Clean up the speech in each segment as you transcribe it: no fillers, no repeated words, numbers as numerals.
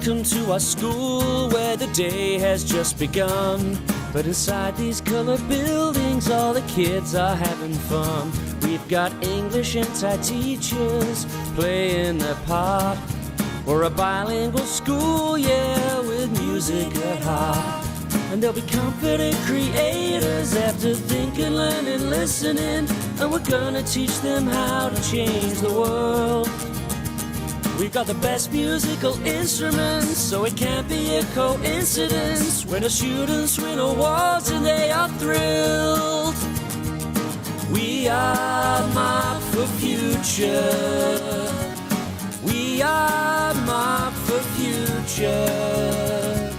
Welcome to our school where the day has just begun. But inside these colored buildings, all the kids are having fun. We've got English and Thai teachers playing their part. We're a bilingual school, yeah, with music at heart. And there'll be confident creators after thinking, learning, listening. And we're gonna teach them how to change the world. We've got the best musical instruments, so it can't be a coincidence when our students win awards and they are thrilled. We are Mob for Future. We are Mob for Future.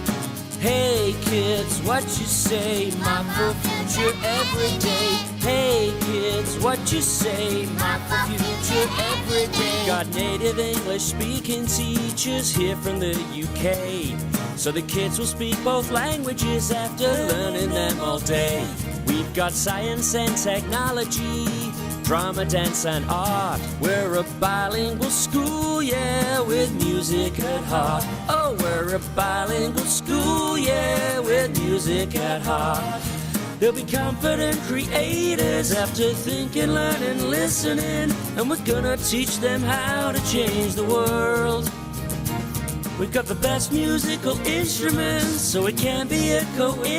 Hey kids, what you say? Mob for Future every day. Hey kids, what you say? Mob for Future every day. Got native English speaking teachers here from the UK, so the kids will speak both languages after learning them all day. We've got science and technology, drama, dance and art. We're a bilingual school, yeah, with music at heart. Oh, we're a bilingual school, yeah, with music at heart. There'll be confident creators after thinking, learning, listening. And we're gonna teach them how to change the world. We've got the best musical instruments, so it can't be a coincidence.